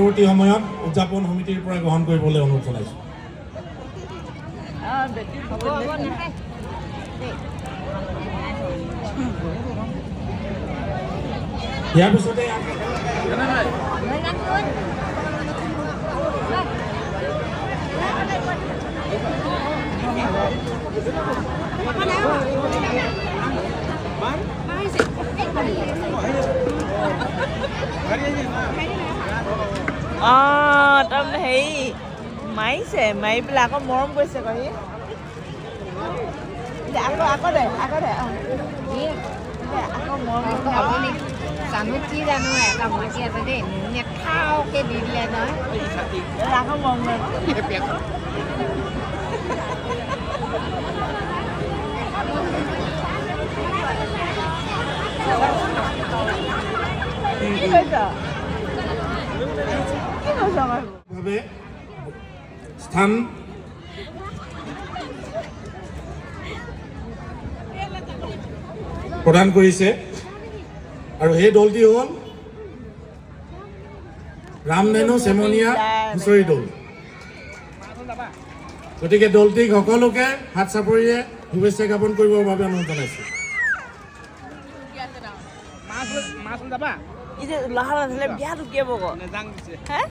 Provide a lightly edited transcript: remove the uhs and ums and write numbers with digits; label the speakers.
Speaker 1: পৰৱৰ্তী সময়ত উদযাপন সমিতিৰ পৰা গ্ৰহণ কৰিবলৈ অনুৰোধ জনাইছোঁ। ইয়াৰ পিছতে
Speaker 2: তাৰমানে হেৰি মাৰিছে, মাৰি পেলাই আকৌ মৰম কৰিছে কহি আকৌ দে আকৌ মৰম
Speaker 3: আপুনি জানো কি জানো এটা মজি আছে দেই নুনে খাওকে দি দিলে নহয়
Speaker 2: আকৌ মৰম
Speaker 1: স্থান প্ৰদান কৰিছে আৰু সেই দলটি হ'ল ৰামধেনু চেমনীয়া হুঁচৰি দল। গতিকে দলটিক সকলোকে হাত চাপৰিৰে শুভেচ্ছা জ্ঞাপন কৰিবৰ বাবে অনুৰোধ জনাইছোঁ।
Speaker 2: বিয়াত উকিয়াব